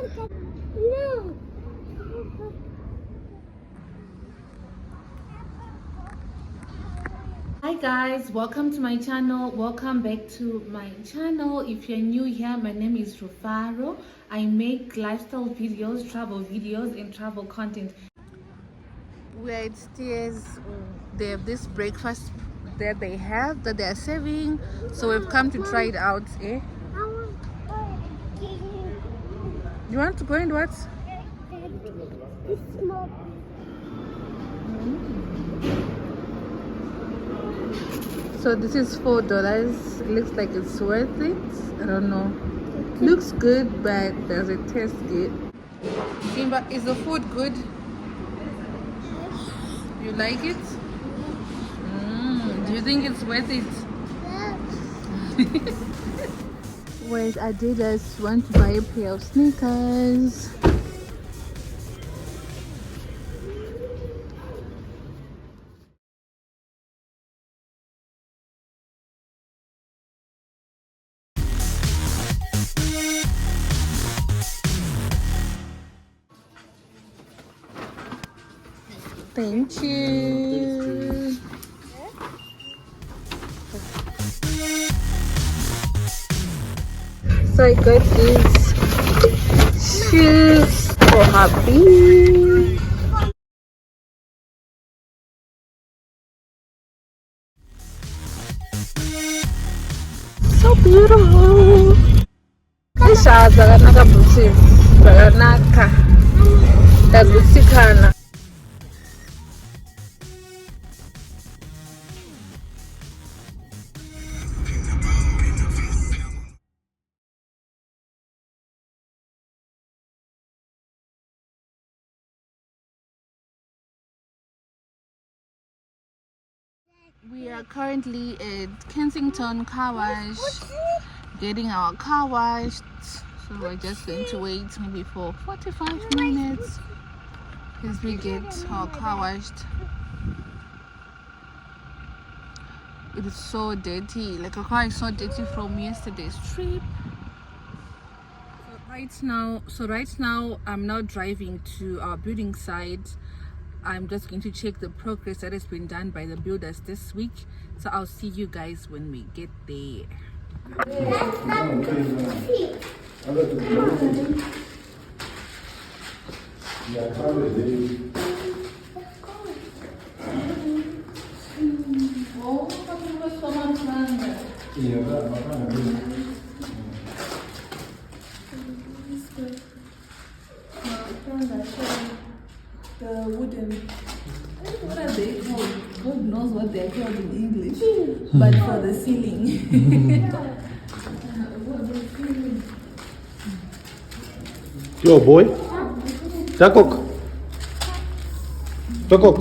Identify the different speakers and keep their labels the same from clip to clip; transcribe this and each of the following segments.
Speaker 1: No.
Speaker 2: Hi guys, welcome to my channel. Welcome back to my channel. If you're new here, my name is Rufaro. I make lifestyle videos, travel videos, and travel content. We're at Stairs. They have this breakfast that they are serving, so we've come to try it out. Eh? You want to go and what? So this is $4. It looks like it's worth it. I don't know. Looks good, but does it taste good? Simba, is the food good? You like it? Do you think it's worth it? Wait, I did just want to buy a pair of sneakers. Thank you. So I got these shoes for hubby. So beautiful. Ishaza kanaka booties. Kanaka. Dagutikana. We are currently at Kensington Car Wash, getting our car washed. So we're just going to wait maybe for 45 minutes as we get our car washed. It is so dirty, like our car is so dirty from yesterday's trip. So right now I'm now driving to our building site. I'm just going to check the progress that has been done by the builders this week. So I'll see you guys when we get there. The wooden, what are they called? God knows what they're called in English, but for the ceiling.
Speaker 3: Yo boy, Jakok. Jakok.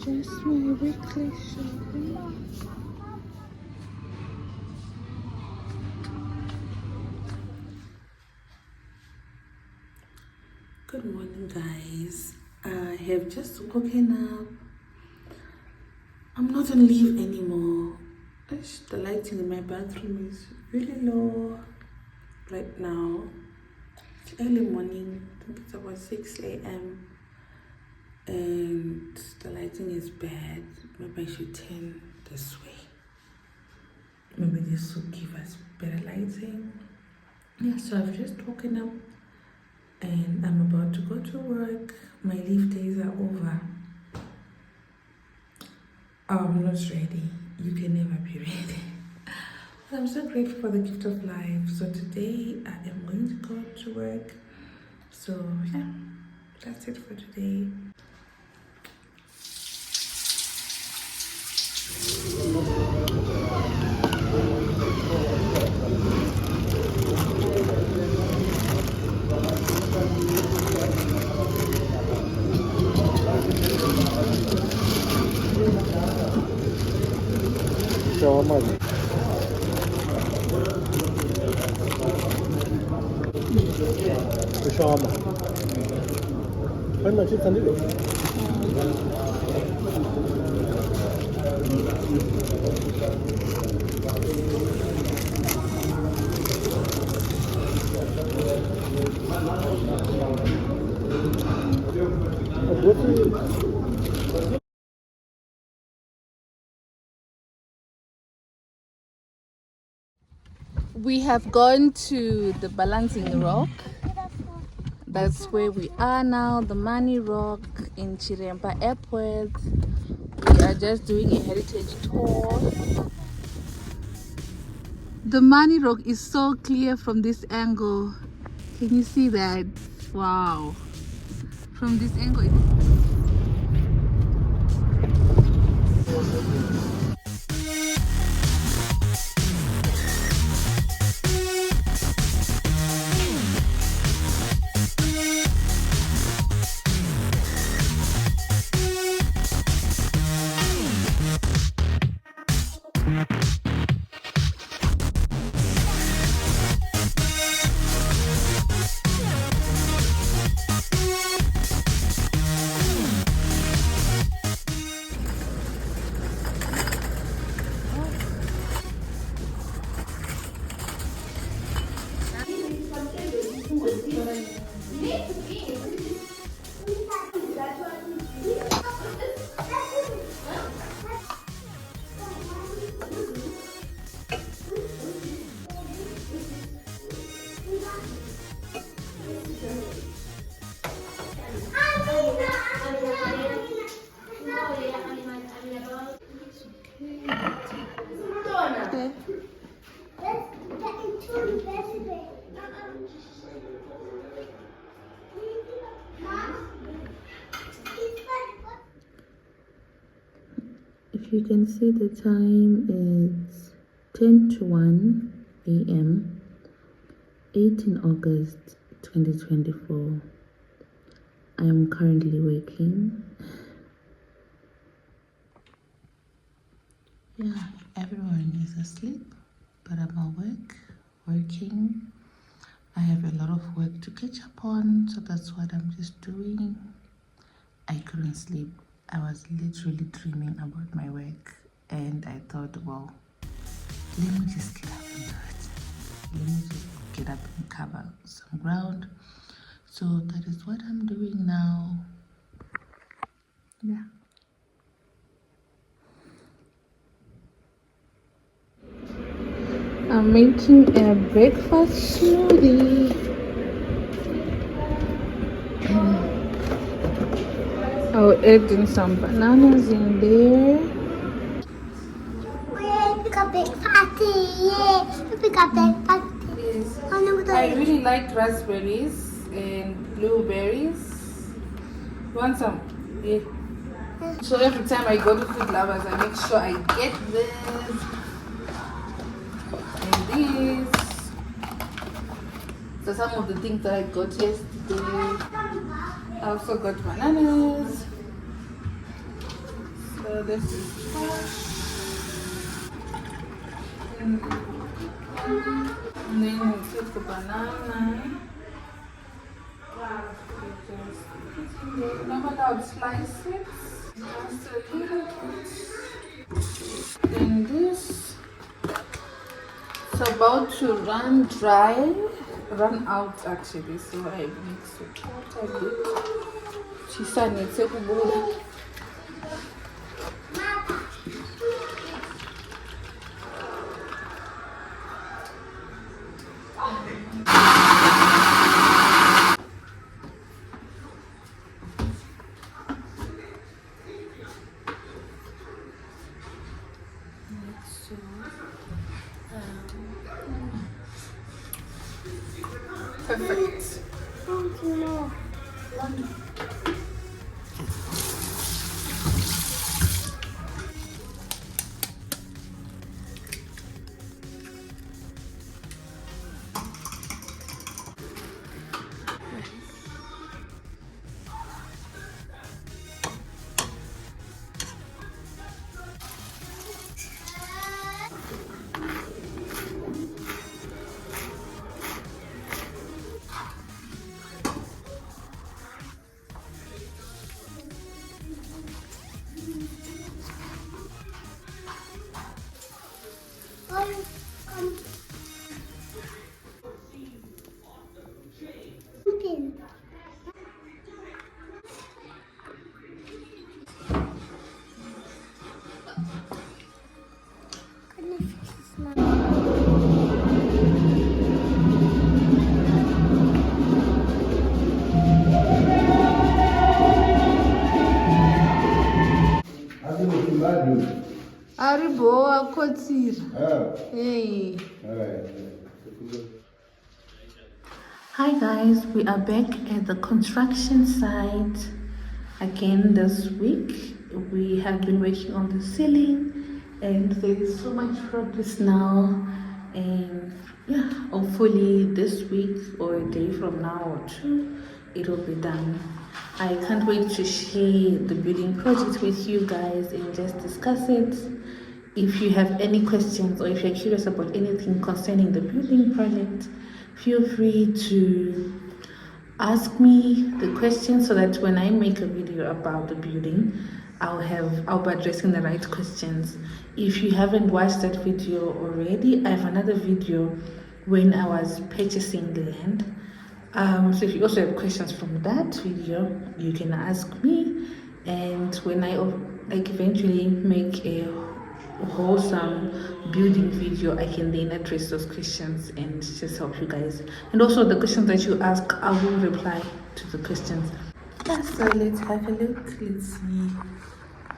Speaker 2: Just my weekly shopping. Good morning, guys. I have just woken up. I'm not on leave anymore. The lighting in my bathroom is really low right now. It's early morning. I think it's about 6 a.m. and the lighting is bad. Maybe I should turn this way. Maybe this will give us better lighting. Yeah, so I've just woken up and I'm about to go to work. My leave days are over. I'm not ready. You can never be ready. But I'm so grateful for the gift of life. So today I am going to go to work. So yeah, that's it for today.
Speaker 3: Shawarma. The shawarma. How much is it?
Speaker 2: We have gone to the balancing rock. That's where we are now, the Money Rock in Chiremba Airport. We are just doing a heritage tour. The Money Rock is so clear from this angle. Can you see that? Wow. From this angle, if you can see, the time is 10 to 1 a.m. 18 August 2024. I am currently working. Yeah, everyone is asleep, but I'm awake, working. I have a lot of work to catch up on, so that's what I'm just doing. I couldn't sleep. I was literally dreaming about my work, and I thought, well, let me just get up and do it. Let me just get up and cover some ground. So that is what I'm doing now. Yeah. I'm making a breakfast smoothie. I'll add in some bananas in there.
Speaker 1: Pick a big patty. Yeah, pick a big patty.
Speaker 2: I really like raspberries and blueberries. Want some? Yeah. So every time I go to Food Lovers, I make sure I get this and this. So some of the things that I got yesterday. I also got bananas. So this is trash. And then we take the banana. Normally I would slice it just a little bit. Then this is about to run dry, run out actually. So I mix it water a bit. Chisani tsekubuda. Perfect.
Speaker 1: Pumpkin.
Speaker 2: Aribo kotsira. Hey. Hi guys, we are back at the construction site again this week. We have been working on the ceiling and there is so much progress now, and yeah, hopefully this week or a day from now or two it will be done. I can't wait to share the building project with you guys and just discuss it. If you have any questions or if you're curious about anything concerning the building project, feel free to ask me the questions so that when I make a video about the building, I'll be addressing the right questions. If you haven't watched that video already, I have another video when I was purchasing the land. So if you also have questions from that video, you can ask me, and when I eventually make a wholesome building video, I can then address those questions and just help you guys. And also the questions that you ask, I will reply to the questions. Yeah, so let's have a look. Let's see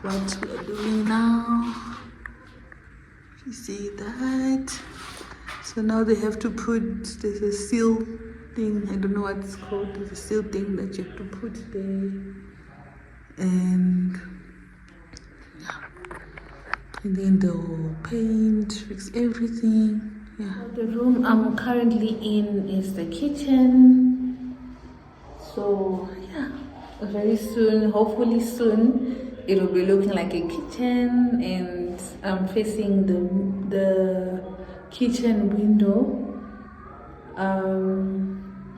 Speaker 2: what we are doing now. You see that? So now they have to put, there's a seal thing, I don't know what it's called. There's a seal thing that you have to put there, and then they'll paint, fix everything. Yeah. The room I'm currently in is the kitchen. So yeah, very soon, hopefully soon, it'll be looking like a kitchen, and I'm facing the kitchen window.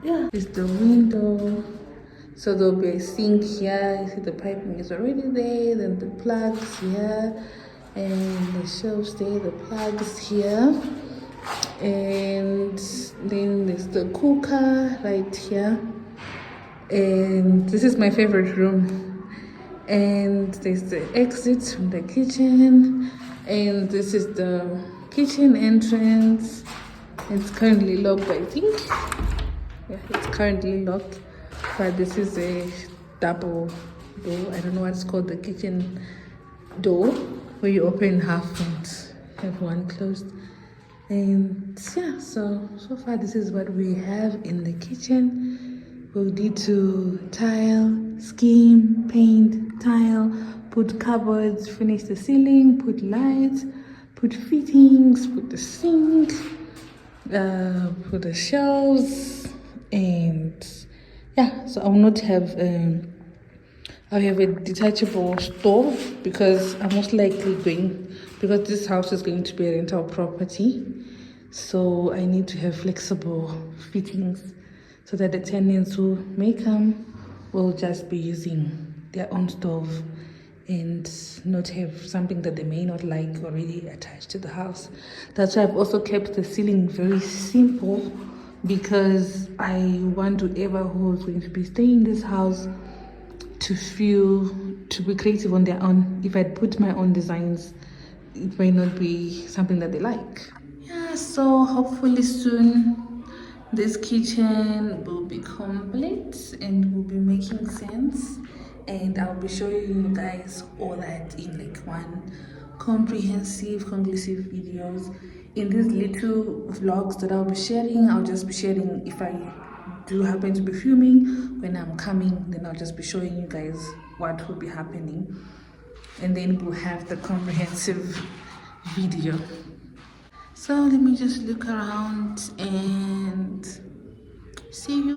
Speaker 2: Yeah, it's the window. So there'll be a sink here. You see the piping is already there. Then the plugs here, and the shelves there, the plugs here, and then there's the cooker right here. And this is my favorite room. And there's the exit from the kitchen, and this is the kitchen entrance. It's currently locked, I think. Yeah, it's currently locked, but this is a double door. I don't know what's called, the kitchen door, where you open half and have one closed. And yeah, so far this is what we have in the kitchen. We'll need to tile, scheme, paint, tile, put cupboards, finish the ceiling, put lights, put fittings, put the sink, put the shelves, and yeah, so I will not have I'll have a detachable stove, because I'm most likely because this house is going to be a rental property, so I need to have flexible fittings so that the tenants who may come will just be using their own stove and not have something that they may not like already attached to the house. That's why I've also kept the ceiling very simple, because I want whoever who's going to be staying in this house to be creative on their own. If I'd put my own designs, it may not be something that they like. Yeah, so hopefully soon this kitchen will be complete and will be making sense, and I'll be showing you guys all that in like one comprehensive, conclusive videos. In these little vlogs that I'll be sharing, I'll just be sharing if I do happen to be filming. When I'm coming, then I'll just be showing you guys what will be happening, and then we'll have the comprehensive video. So let me just look around and see you.